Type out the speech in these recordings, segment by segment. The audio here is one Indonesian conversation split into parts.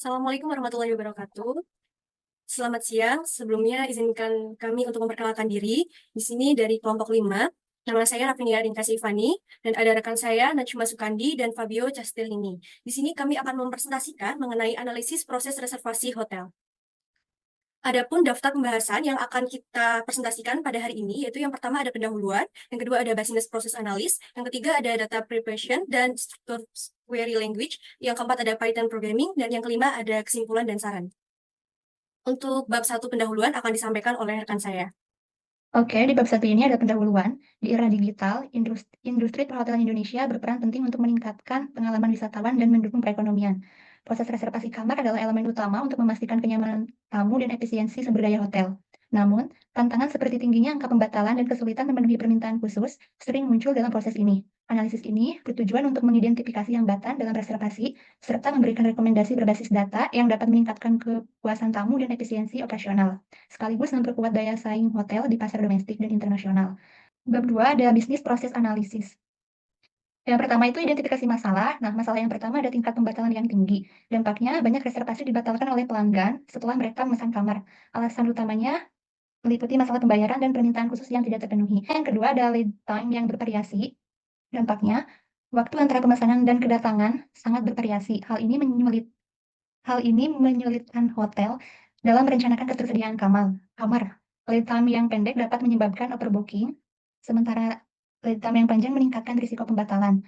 Assalamualaikum warahmatullahi wabarakatuh. Selamat siang. Sebelumnya izinkan kami untuk memperkenalkan diri. Di sini dari kelompok 5. Nama saya Rafinia Ringkasi Ivani, dan ada rekan saya Najma Sukandi dan Fabio Castellini. Di sini kami akan mempresentasikan mengenai analisis proses reservasi hotel. Adapun daftar pembahasan yang akan kita presentasikan pada hari ini, yaitu yang pertama ada pendahuluan, yang kedua ada business process analysis, yang ketiga ada data preparation dan struktur query language, yang keempat ada Python programming, dan yang kelima ada kesimpulan dan saran. Untuk bab satu pendahuluan akan disampaikan oleh rekan saya. Oke, di bab 1 ini ada pendahuluan. Di era digital, industri perhotelan Indonesia berperan penting untuk meningkatkan pengalaman wisatawan dan mendukung perekonomian. Proses reservasi kamar adalah elemen utama untuk memastikan kenyamanan tamu dan efisiensi sumber daya hotel. Namun, tantangan seperti tingginya angka pembatalan dan kesulitan memenuhi permintaan khusus sering muncul dalam proses ini. Analisis ini bertujuan untuk mengidentifikasi hambatan dalam reservasi serta memberikan rekomendasi berbasis data yang dapat meningkatkan kepuasan tamu dan efisiensi operasional, sekaligus memperkuat daya saing hotel di pasar domestik dan internasional. Bab 2 ada bisnis proses analisis. Yang pertama itu identifikasi masalah. Nah, masalah yang pertama ada tingkat pembatalan yang tinggi. Dampaknya, banyak reservasi dibatalkan oleh pelanggan setelah mereka memesan kamar. Alasan utamanya meliputi masalah pembayaran dan permintaan khusus yang tidak terpenuhi. Yang kedua ada lead time yang bervariasi. Dampaknya, waktu antara pemesanan dan kedatangan sangat bervariasi. Hal ini menyulitkan hotel dalam merencanakan ketersediaan kamar. Lead time yang pendek dapat menyebabkan overbooking, sementara lead time yang panjang meningkatkan risiko pembatalan.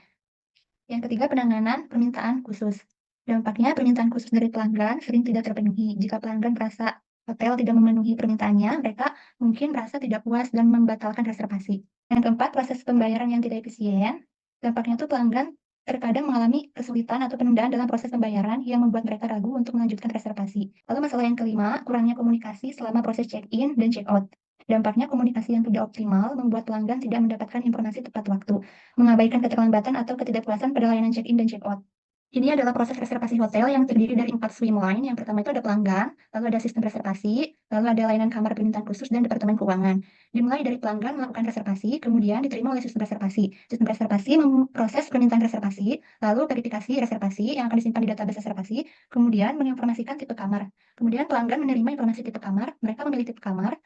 Yang ketiga, penanganan permintaan khusus. Dampaknya, permintaan khusus dari pelanggan sering tidak terpenuhi. Jika pelanggan merasa hotel tidak memenuhi permintaannya, mereka mungkin merasa tidak puas dan membatalkan reservasi. Yang keempat, proses pembayaran yang tidak efisien. Dampaknya tuh pelanggan terkadang mengalami kesulitan atau penundaan dalam proses pembayaran yang membuat mereka ragu untuk melanjutkan reservasi. Lalu masalah yang kelima, kurangnya komunikasi selama proses check-in dan check-out. Dampaknya komunikasi yang tidak optimal membuat pelanggan tidak mendapatkan informasi tepat waktu, mengabaikan keterlambatan atau ketidakpuasan pada layanan check-in dan check-out. Ini adalah proses reservasi hotel yang terdiri dari 4 streamline. Yang pertama itu ada pelanggan, lalu ada sistem reservasi, lalu ada layanan kamar permintaan khusus, dan departemen keuangan. Dimulai dari pelanggan melakukan reservasi, kemudian diterima oleh sistem reservasi. Sistem reservasi memproses permintaan reservasi, lalu verifikasi reservasi yang akan disimpan di database reservasi, kemudian menginformasikan tipe kamar. Kemudian pelanggan menerima informasi tipe kamar, mereka memilih tipe kamar,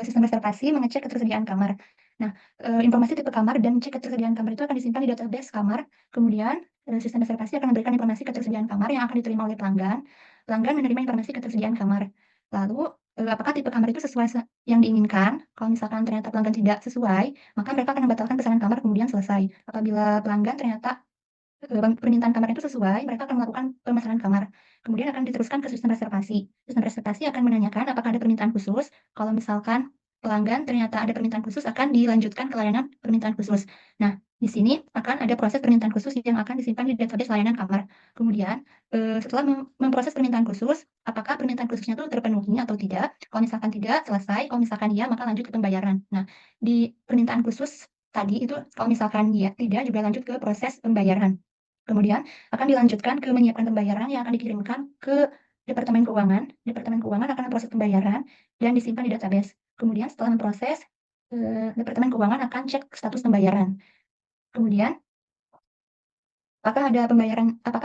sistem reservasi mengecek ketersediaan kamar. Nah, informasi tipe kamar dan cek ketersediaan kamar itu akan disimpan di database kamar, kemudian sistem reservasi akan memberikan informasi ketersediaan kamar yang akan diterima oleh pelanggan. Pelanggan menerima informasi ketersediaan kamar. Lalu, apakah tipe kamar itu sesuai yang diinginkan? Kalau misalkan ternyata pelanggan tidak sesuai, maka mereka akan membatalkan pesanan kamar kemudian selesai. Apabila pelanggan ternyata permintaan kamar itu sesuai, mereka akan melakukan pemesanan kamar. Kemudian akan diteruskan ke sistem reservasi. Sistem reservasi akan menanyakan apakah ada permintaan khusus. Kalau misalkan pelanggan ternyata ada permintaan khusus, akan dilanjutkan ke layanan permintaan khusus. Nah, di sini akan ada proses permintaan khusus yang akan disimpan di database layanan kamar. Kemudian, setelah memproses permintaan khusus, apakah permintaan khususnya itu terpenuhi atau tidak. Kalau misalkan tidak, selesai. Kalau misalkan iya, maka lanjut ke pembayaran. Nah, di permintaan khusus tadi itu, kalau misalkan dia tidak, juga lanjut ke proses pembayaran. Kemudian akan dilanjutkan ke menyiapkan pembayaran yang akan dikirimkan ke Departemen Keuangan. Departemen Keuangan akan memproses pembayaran dan disimpan di database. Kemudian setelah memproses, Departemen Keuangan akan cek status pembayaran. Kemudian, apakah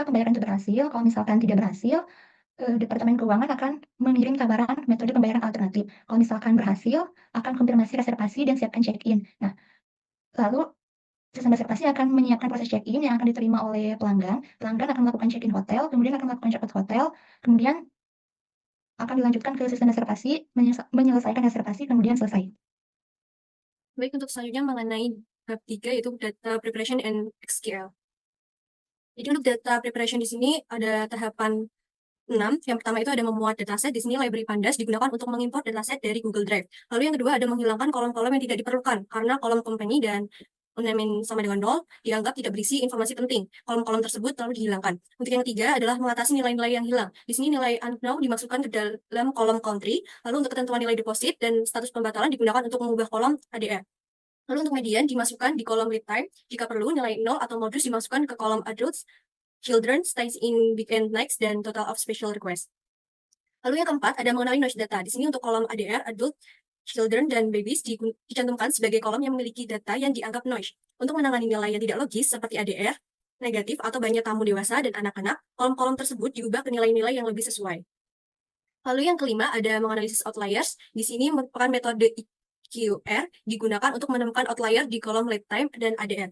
pembayaran itu berhasil? Kalau misalkan tidak berhasil, Departemen Keuangan akan mengirim tawaran metode pembayaran alternatif. Kalau misalkan berhasil, akan konfirmasi reservasi dan siapkan check-in. Nah, lalu sistem reservasi akan menyiapkan proses check-in yang akan diterima oleh pelanggan. Pelanggan akan melakukan check-in hotel, kemudian akan melakukan check-out hotel, kemudian akan dilanjutkan ke sistem reservasi, menyelesaikan reservasi, kemudian selesai. Baik, untuk selanjutnya mengenai bab 3 yaitu data preparation and SQL. Jadi untuk data preparation di sini ada tahapan 6. Yang pertama itu ada memuat dataset. Di sini Library Pandas digunakan untuk mengimport dataset dari Google Drive. Lalu yang kedua ada menghilangkan kolom-kolom yang tidak diperlukan karena kolom company dan name sama dengan 0 dianggap tidak berisi informasi penting. Kolom-kolom tersebut lalu dihilangkan. Untuk yang ketiga adalah mengatasi nilai-nilai yang hilang. Di sini nilai unknown dimasukkan ke dalam kolom country. Lalu untuk ketentuan nilai deposit dan status pembatalan digunakan untuk mengubah kolom ADR. Lalu untuk median dimasukkan di kolom lead time. Jika perlu, nilai 0 atau modus dimasukkan ke kolom adults, children, stays in weekend nights, dan total of special request. Lalu yang keempat ada mengenai noise data. Di sini untuk kolom ADR, adult, children, dan babies dicantumkan sebagai kolom yang memiliki data yang dianggap noise. Untuk menangani nilai yang tidak logis seperti ADR, negatif atau banyak tamu dewasa dan anak-anak, kolom-kolom tersebut diubah ke nilai-nilai yang lebih sesuai. Lalu yang kelima ada menganalisis outliers. Di sini merupakan metode EQR digunakan untuk menemukan outlier di kolom lead time dan ADR.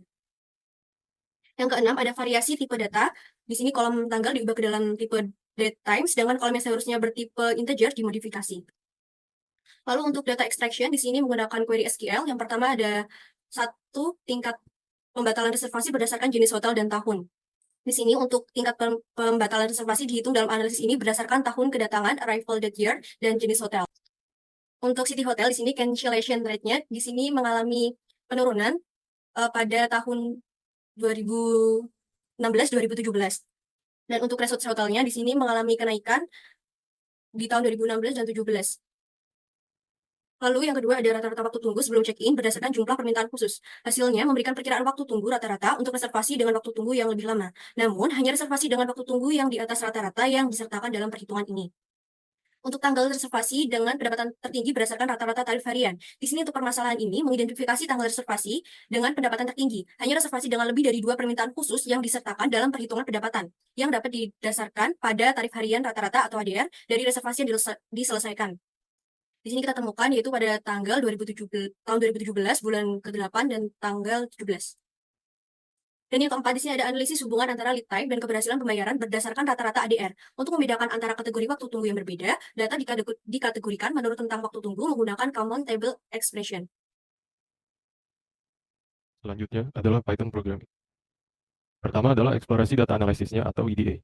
Yang keenam ada variasi tipe data. Di sini kolom tanggal diubah ke dalam tipe date time, sedangkan kolom yang seharusnya bertipe integer dimodifikasi. Lalu untuk data extraction di sini menggunakan query SQL. Yang pertama ada satu tingkat pembatalan reservasi berdasarkan jenis hotel dan tahun. Di sini untuk tingkat pembatalan reservasi dihitung dalam analisis ini berdasarkan tahun kedatangan, arrival date year, dan jenis hotel. Untuk city hotel di sini cancellation rate-nya di sini mengalami penurunan pada tahun 2016-2017. Dan untuk resort hotelnya di sini mengalami kenaikan di tahun 2016 dan 2017. Lalu yang kedua ada rata-rata waktu tunggu sebelum check-in berdasarkan jumlah permintaan khusus. Hasilnya memberikan perkiraan waktu tunggu rata-rata untuk reservasi dengan waktu tunggu yang lebih lama. Namun, hanya reservasi dengan waktu tunggu yang di atas rata-rata yang disertakan dalam perhitungan ini. Untuk tanggal reservasi dengan pendapatan tertinggi berdasarkan rata-rata tarif harian. Di sini untuk permasalahan ini mengidentifikasi tanggal reservasi dengan pendapatan tertinggi. Hanya reservasi dengan lebih dari 2 permintaan khusus yang disertakan dalam perhitungan pendapatan, yang dapat didasarkan pada tarif harian rata-rata atau ADR dari reservasi yang diselesaikan. Di sini kita temukan yaitu pada tanggal 2017, bulan ke-8 dan tanggal 17. Dan yang keempat, di sini ada analisis hubungan antara lead time dan keberhasilan pembayaran berdasarkan rata-rata ADR. Untuk membedakan antara kategori waktu tunggu yang berbeda, data dikategorikan menurut tentang waktu tunggu menggunakan Common Table Expression. Selanjutnya adalah Python Programming. Pertama adalah eksplorasi data analisisnya atau EDA.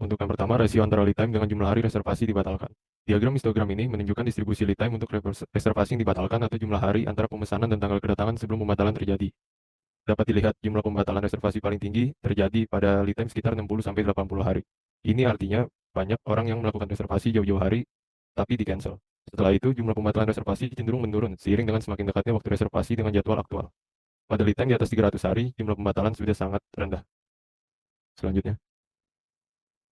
Untuk yang pertama, rasio antara lead time dengan jumlah hari reservasi dibatalkan. Diagram histogram ini menunjukkan distribusi lead time untuk reservasi yang dibatalkan atau jumlah hari antara pemesanan dan tanggal kedatangan sebelum pembatalan terjadi. Dapat dilihat jumlah pembatalan reservasi paling tinggi terjadi pada lead time sekitar 60-80 hari. Ini artinya banyak orang yang melakukan reservasi jauh-jauh hari, tapi di-cancel. Setelah itu, jumlah pembatalan reservasi cenderung menurun seiring dengan semakin dekatnya waktu reservasi dengan jadwal aktual. Pada lead time di atas 300 hari, jumlah pembatalan sudah sangat rendah. Selanjutnya.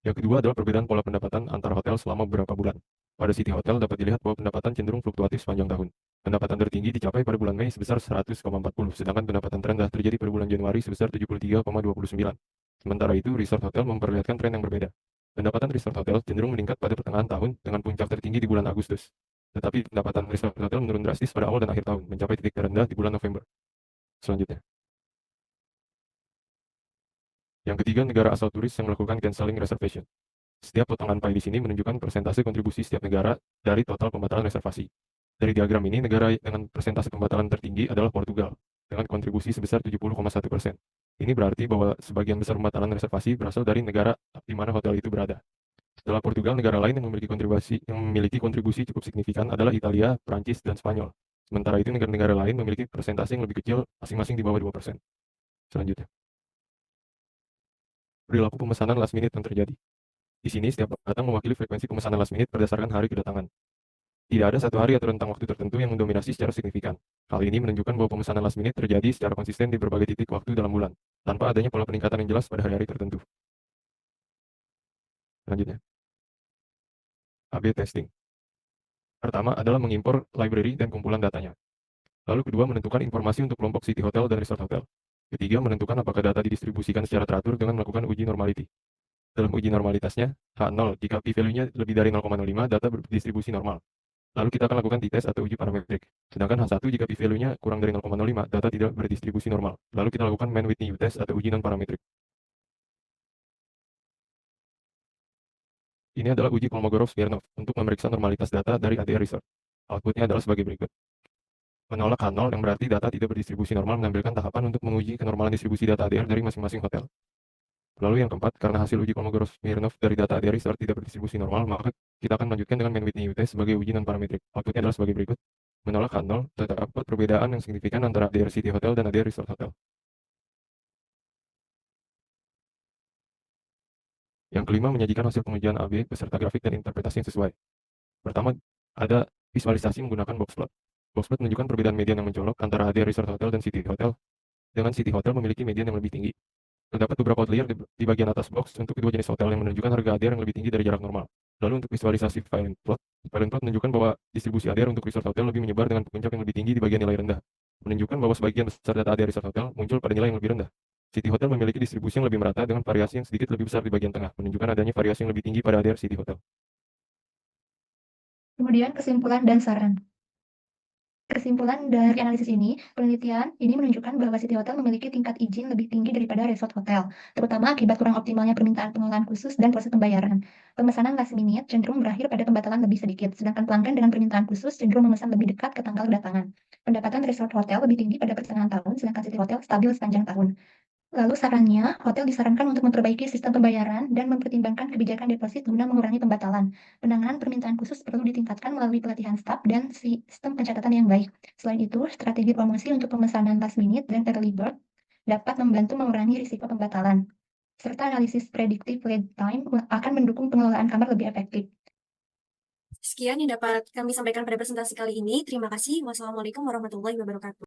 Yang kedua adalah perbedaan pola pendapatan antara hotel selama beberapa bulan. Pada City Hotel dapat dilihat bahwa pendapatan cenderung fluktuatif sepanjang tahun. Pendapatan tertinggi dicapai pada bulan Mei sebesar 100,40, sedangkan pendapatan terendah terjadi pada bulan Januari sebesar 73,29. Sementara itu, resort hotel memperlihatkan tren yang berbeda. Pendapatan resort hotel cenderung meningkat pada pertengahan tahun dengan puncak tertinggi di bulan Agustus. Tetapi pendapatan resort hotel menurun drastis pada awal dan akhir tahun, mencapai titik terendah di bulan November. Selanjutnya. Yang ketiga, negara asal turis yang melakukan canceling reservation. Setiap potongan pie di sini menunjukkan persentase kontribusi setiap negara dari total pembatalan reservasi. Dari diagram ini, negara dengan persentase pembatalan tertinggi adalah Portugal, dengan kontribusi sebesar 70,1%. Ini berarti bahwa sebagian besar pembatalan reservasi berasal dari negara di mana hotel itu berada. Setelah Portugal, negara lain yang memiliki kontribusi cukup signifikan adalah Italia, Prancis, dan Spanyol. Sementara itu, negara-negara lain memiliki persentase yang lebih kecil, masing-masing di bawah 2%. Selanjutnya. Perilaku pemesanan last minute yang terjadi. Di sini setiap datang mewakili frekuensi pemesanan last minute berdasarkan hari kedatangan. Tidak ada satu hari atau rentang waktu tertentu yang mendominasi secara signifikan. Hal ini menunjukkan bahwa pemesanan last minute terjadi secara konsisten di berbagai titik waktu dalam bulan, tanpa adanya pola peningkatan yang jelas pada hari-hari tertentu. Selanjutnya. A/B testing. Pertama adalah mengimpor library dan kumpulan datanya. Lalu kedua, menentukan informasi untuk kelompok city hotel dan resort hotel. Ketiga, menentukan apakah data didistribusikan secara teratur dengan melakukan uji normality. Dalam uji normalitasnya, H0 jika p-value-nya lebih dari 0,05, data berdistribusi normal. Lalu kita akan lakukan t-test atau uji parametrik. Sedangkan H1 jika p-value-nya kurang dari 0,05, data tidak berdistribusi normal. Lalu kita lakukan Mann-Whitney U-test atau uji non-parametrik. Ini adalah uji Kolmogorov-Smirnov untuk memeriksa normalitas data dari ADR Resort. Outputnya adalah sebagai berikut. Menolak H0 yang berarti data tidak berdistribusi normal menampilkan tahapan untuk menguji kenormalan distribusi data ADR dari masing-masing hotel. Lalu yang keempat, karena hasil uji Kolmogorov-Smirnov dari data ADR Resort tidak berdistribusi normal, maka kita akan melanjutkan dengan Mann-Whitney U-test sebagai uji non-parametrik. Outputnya adalah sebagai berikut. Menolak H0, terdapat perbedaan yang signifikan antara ADR City Hotel dan ADR Resort Hotel. Yang kelima, menyajikan hasil pengujian AB beserta grafik dan interpretasi yang sesuai. Pertama, ada visualisasi menggunakan box plot. Box plot menunjukkan perbedaan median yang mencolok antara ADR Resort Hotel dan City Hotel, dengan City Hotel memiliki median yang lebih tinggi. Terdapat beberapa outlier di bagian atas box untuk kedua jenis hotel yang menunjukkan harga ADR yang lebih tinggi dari jarak normal. Lalu untuk visualisasi Filent plot menunjukkan bahwa distribusi ADR untuk resort hotel lebih menyebar dengan puncak yang lebih tinggi di bagian nilai rendah, menunjukkan bahwa sebagian besar data ADR resort hotel muncul pada nilai yang lebih rendah. City Hotel memiliki distribusi yang lebih merata dengan variasi yang sedikit lebih besar di bagian tengah, menunjukkan adanya variasi yang lebih tinggi pada ADR City Hotel. Kemudian kesimpulan dan saran. Kesimpulan dari analisis ini, penelitian ini menunjukkan bahwa City Hotel memiliki tingkat izin lebih tinggi daripada resort hotel, terutama akibat kurang optimalnya permintaan pengelolaan khusus dan proses pembayaran. Pemesanan last minute cenderung berakhir pada pembatalan lebih sedikit, sedangkan pelanggan dengan permintaan khusus cenderung memesan lebih dekat ke tanggal kedatangan. Pendapatan resort hotel lebih tinggi pada pertengahan tahun, sedangkan City Hotel stabil sepanjang tahun. Lalu sarannya, hotel disarankan untuk memperbaiki sistem pembayaran dan mempertimbangkan kebijakan deposit guna mengurangi pembatalan. Penanganan permintaan khusus perlu ditingkatkan melalui pelatihan staf dan sistem pencatatan yang baik. Selain itu, strategi promosi untuk pemesanan last minute dan early bird dapat membantu mengurangi risiko pembatalan. Serta analisis predictive lead time akan mendukung pengelolaan kamar lebih efektif. Sekian yang dapat kami sampaikan pada presentasi kali ini. Terima kasih. Wassalamualaikum warahmatullahi wabarakatuh.